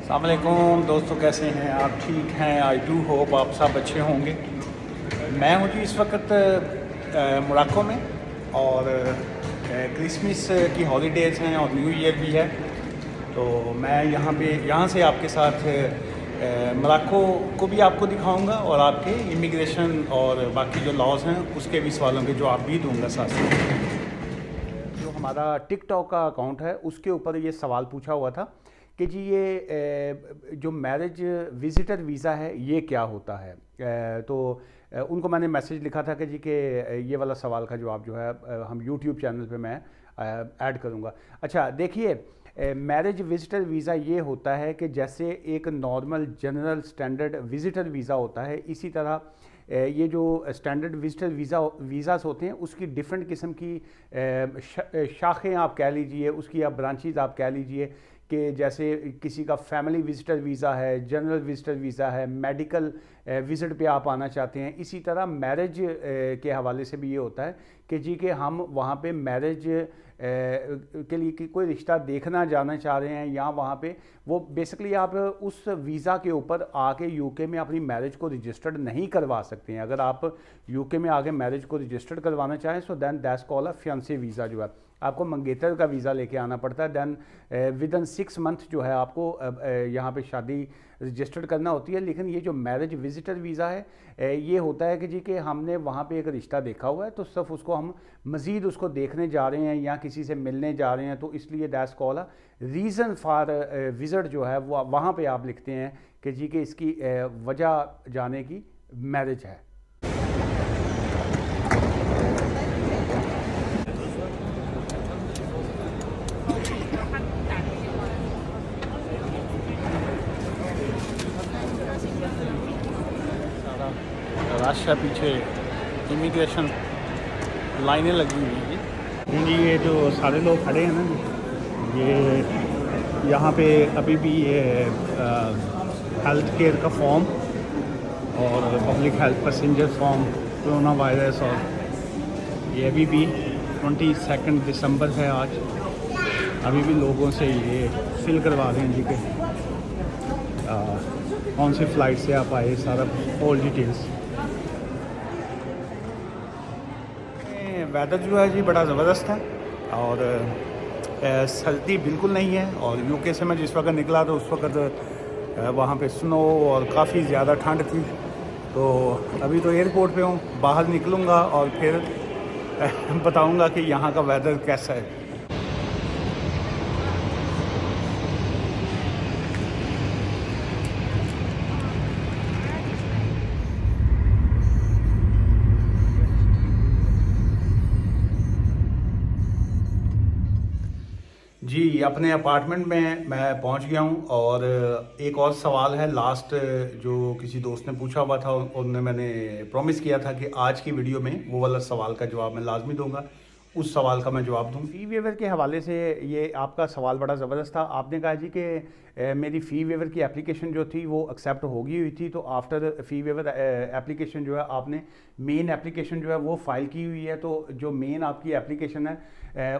अस्सलामुअलैकुम दोस्तों, कैसे हैं आप? ठीक हैं? आई डू होप आप सब अच्छे होंगे। मैं हूँ जी इस वक्त मोरक्को में, और क्रिसमस की हॉलीडेज़ हैं और न्यू ईयर भी है। तो मैं यहाँ से आपके साथ मोरक्को को भी आपको दिखाऊंगा और आपके इमिग्रेशन और बाकी जो लॉज हैं उसके भी सवालों के जवाब भी दूंगा साथ साथ। जो हमारा टिकटॉक का अकाउंट है उसके ऊपर ये सवाल पूछा हुआ था कि जी ये जो मैरिज विजिटर वीज़ा है ये क्या होता है। तो उनको मैंने मैसेज लिखा था कि जी कि ये वाला सवाल का जवाब जो है हम यूट्यूब चैनल पे मैं ऐड करूँगा। अच्छा देखिए, मैरिज विजिटर वीज़ा ये होता है कि जैसे एक normal general standard visitor visa होता है, इसी तरह ये जो स्टैंडर्ड विजिटर वीज़ास होते हैं उसकी डिफरेंट किस्म की शाखें आप कह लीजिए, उसकी आप ब्रांचेज आप कह लीजिए कि जैसे किसी का फैमिली विजिटर वीज़ा है, जनरल विजिटर वीज़ा है, मेडिकल विज़िट पे आप आना चाहते हैं। इसी तरह मैरिज के हवाले से भी ये होता है कि जी कि हम वहाँ पे मैरिज के लिए कि कोई रिश्ता देखना जाना चाह रहे हैं, या वहाँ पे वो बेसिकली आप उस वीज़ा के ऊपर आके यूके में अपनी मैरिज को रजिस्टर्ड नहीं करवा सकते हैं। अगर आप यूके में आके मैरिज को रजिस्टर्ड करवाना चाहें so then that's called a fiance visa, जो है आपको मंगेतर का वीज़ा लेके आना पड़ता है। दैन विद इन 6 मंथ जो है आपको यहाँ पे शादी रजिस्टर्ड करना होती है। लेकिन ये जो मैरिज विजिटर वीज़ा है ये होता है कि जी कि हमने वहाँ पे एक रिश्ता देखा हुआ है तो सिर्फ उसको हम मज़ीद उसको देखने जा रहे हैं या किसी से मिलने जा रहे हैं, तो इसलिए that's called a reason for visit जो है वो वहाँ पे आप लिखते हैं कि जी कि इसकी वजह जाने की मैरिज है। रश है पीछे, इमिग्रेशन लाइनें लगी हुई हैं जी। ये जो सारे लोग खड़े हैं ना जी, ये यहाँ पे अभी भी ये हेल्थ केयर का फॉर्म और public health passenger form, corona virus, और ये अभी भी 22 दिसंबर है आज, अभी भी लोगों से ये फिल करवा रहे हैं जी के कौन सी फ़्लाइट से आप आए, सारा ऑल डिटेल्स। वेदर जो है जी बड़ा ज़बरदस्त है, और सर्दी बिल्कुल नहीं है। और यूके से मैं जिस वक्त निकला तो उस वक्त वहाँ पे स्नो और काफ़ी ज़्यादा ठंड थी। तो अभी तो एयरपोर्ट पे हूँ, बाहर निकलूँगा और फिर बताऊँगा कि यहाँ का वेदर कैसा है। जी, अपने अपार्टमेंट में मैं पहुंच गया हूं, और एक और सवाल है लास्ट जो किसी दोस्त ने पूछा हुआ था, उनने मैंने प्रॉमिस किया था कि आज की वीडियो में वो वाला सवाल का जवाब मैं लाजमी दूंगा। उस सवाल का मैं जवाब दूँ। फ़ी वेवर के हवाले से ये आपका सवाल बड़ा ज़बरदस्त था। आपने कहा जी कि मेरी फ़ी वेवर की एप्लीकेशन जो थी वो एक्सेप्ट हो गई हुई थी, तो आफ्टर फ़ी वेवर एप्लीकेशन जो है आपने मेन एप्लीकेशन जो है वो फ़ाइल की हुई है। तो जो मेन आपकी एप्लीकेशन है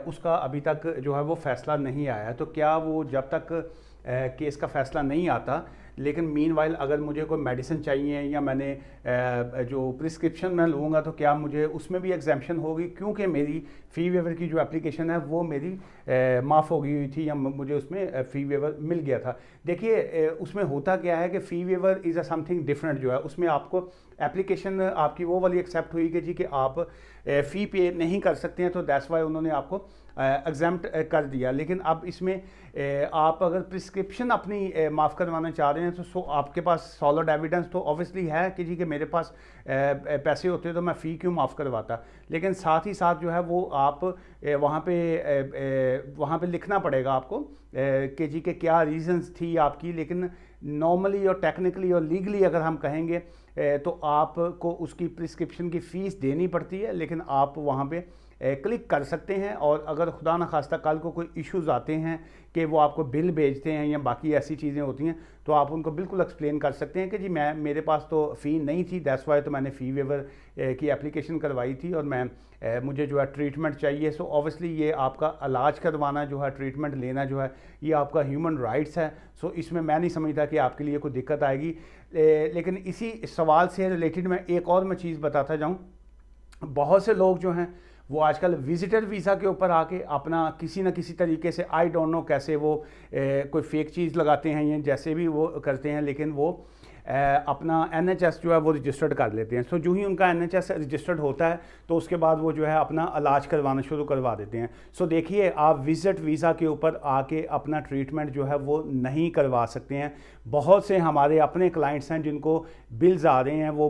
उसका अभी तक जो है वो फ़ैसला नहीं आया है। तो क्या वो जब तक केस का फ़ैसला नहीं आता, लेकिन मीनवाइल अगर मुझे कोई मेडिसिन चाहिए या मैंने जो प्रिस्क्रिप्शन मैं लूँगा तो क्या मुझे उसमें भी एग्जाम्पशन होगी, क्योंकि मेरी फ़ी वेवर की जो एप्लीकेशन है वो मेरी माफ़ हो गई हुई थी, या मुझे उसमें फ़ी वेवर मिल गया था। देखिए उसमें होता क्या है कि fee waiver is a something different, जो है उसमें आपको एप्लीकेशन आपकी वो वाली एक्सेप्ट हुई कि जी कि आप फ़ी पे नहीं कर सकते हैं, तो दैट्स वाई उन्होंने आपको एग्जाम्प्ट कर दिया। लेकिन अब इसमें आप अगर प्रिस्क्रिप्शन अपनी माफ़ करवाना चाह रहे हैं तो आपके पास सॉलिड एविडेंस तो ऑब्वियसली है कि जी कि मेरे पास पैसे होते तो मैं फ़ी क्यों माफ़ करवाता। लेकिन साथ ही साथ जो है वो आप वहाँ पे लिखना पड़ेगा आपको कि जी के क्या रीज़न्स थी आपकी। लेकिन नॉर्मली और टेक्निकली और लीगली अगर हम कहेंगे तो आपको उसकी प्रिस्क्रिप्शन की फ़ीस देनी पड़ती है, लेकिन आप वहाँ पे क्लिक कर सकते हैं। और अगर खुदा न खास्ता कल को कोई इश्यूज़ आते हैं कि वो आपको बिल भेजते हैं या बाकी ऐसी चीज़ें होती हैं, तो आप उनको बिल्कुल एक्सप्लेन कर सकते हैं कि जी मेरे पास तो फ़ी नहीं थी, दैट्स वाई तो मैंने फ़ी वेवर की एप्लीकेशन करवाई थी और मुझे जो है ट्रीटमेंट चाहिए। सो ऑब्वियसली ये आपका इलाज करवाना जो है, ट्रीटमेंट लेना जो है, ये आपका ह्यूमन राइट्स है। सो इसमें मैं नहीं समझता कि आपके लिए कोई दिक्कत आएगी। लेकिन इसी सवाल से रिलेटेड मैं एक और चीज़ बताता जाऊँ। बहुत से लोग जो हैं वो आजकल विजिटर वीज़ा के ऊपर आके अपना किसी न किसी तरीके से, आई डोंट नो कैसे वो कोई फेक चीज़ लगाते हैं या जैसे भी वो करते हैं, लेकिन वो अपना NHS जो है वो रजिस्टर्ड कर लेते हैं। सो जो ही उनका NHS रजिस्टर्ड होता है तो उसके बाद वो जो है अपना इलाज करवाना शुरू करवा देते हैं। सो देखिए, आप विजिट वीज़ा के ऊपर आके अपना ट्रीटमेंट जो है वो नहीं करवा सकते हैं। बहुत से हमारे अपने क्लाइंट्स हैं जिनको बिल्स आ रहे हैं, वो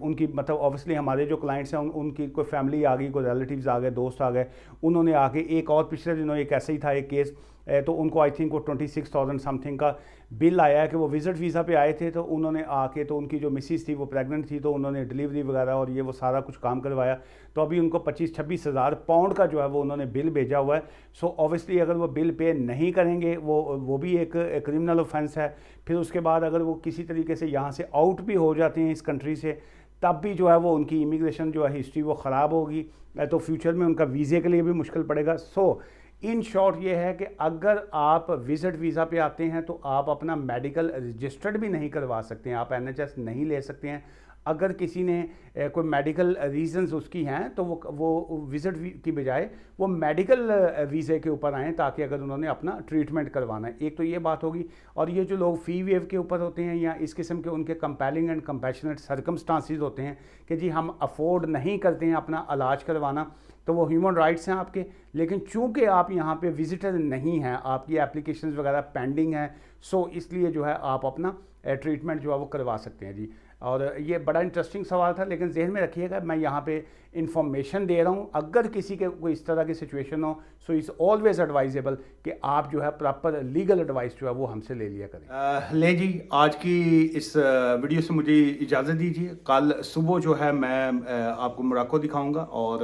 उनकी मतलब ऑब्वियसली हमारे जो क्लाइंट्स हैं उनकी कोई फैमिली आ गई, कोई रिलेटिव्स आ गए, दोस्त आ गए, उन्होंने आके एक और पिछले दिनों एक ऐसे ही था एक केस, तो उनको आई थिंक वो 26,000 समथिंग का बिल आया है कि वो विजिट वीज़ा पे आए थे। तो उन्होंने आके, तो उनकी जो मिसिस थी वो प्रेग्नेंट थी, तो उन्होंने डिलीवरी वगैरह और ये वो सारा कुछ काम करवाया। तो अभी उनको 25-26 हज़ार पाउंड का जो है वो उन्होंने बिल भेजा हुआ है। सो ऑब्वियसली अगर वो बिल पे नहीं करेंगे, वो भी एक क्रिमिनल ऑफेंस है। फिर उसके बाद अगर वो किसी तरीके से यहाँ से आउट भी हो जाते हैं इस कंट्री से, तब भी जो है वो उनकी इमिग्रेशन जो है हिस्ट्री वो ख़राब होगी, तो फ्यूचर में उनका वीज़े के लिए भी मुश्किल पड़ेगा। सो इन शॉर्ट ये है कि अगर आप विजिट वीज़ा पे आते हैं तो आप अपना मेडिकल रजिस्टर्ड भी नहीं करवा सकते हैं, आप NHS नहीं ले सकते हैं। अगर किसी ने कोई मेडिकल रीजंस उसकी हैं तो वो विजिट की बजाय वो मेडिकल वीज़े के ऊपर आएँ, ताकि अगर उन्होंने अपना ट्रीटमेंट करवाना है। एक तो ये बात होगी। और ये जो लोग फ़ी वेव के ऊपर होते हैं या इस किस्म के उनके कंपेलिंग एंड कंपैशनेट सर्कमस्टांसिस होते हैं कि जी हम अफोर्ड नहीं करते हैं अपना इलाज करवाना, तो वो ह्यूमन राइट्स हैं आपके। लेकिन चूंकि आप यहाँ पे विजिटर नहीं हैं, आपकी एप्लीकेशंस वगैरह पेंडिंग हैं, सो इसलिए जो है आप अपना ट्रीटमेंट जो है वो करवा सकते हैं जी। और ये बड़ा इंटरेस्टिंग सवाल था, लेकिन जहन में रखिएगा मैं यहाँ पे इंफॉर्मेशन दे रहा हूँ। अगर किसी के कोई इस तरह की सिचुएशन हो, सो इज़ ऑलवेज एडवाइजेबल कि आप जो है प्रॉपर लीगल एडवाइस जो है वो हमसे ले लिया करें। ले जी, आज की इस वीडियो से मुझे इजाज़त दीजिए। कल सुबह जो है मैं आपको मोरक्को दिखाऊँगा और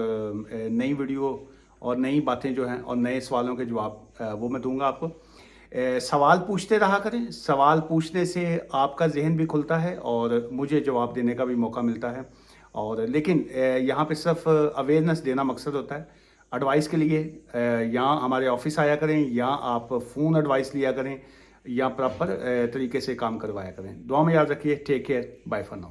नई वीडियो और नई बातें जो हैं और नए सवालों के जवाब वो मैं दूंगा आपको। सवाल पूछते रहा करें, सवाल पूछने से आपका जहन भी खुलता है और मुझे जवाब देने का भी मौका मिलता है। और लेकिन यहाँ पे सिर्फ अवेयरनेस देना मकसद होता है। एडवाइस के लिए यहाँ हमारे ऑफिस आया करें, या आप फ़ोन एडवाइस लिया करें, या प्रॉपर तरीके से काम करवाया करें। दुआ में याद रखिए। Take care, bye for now.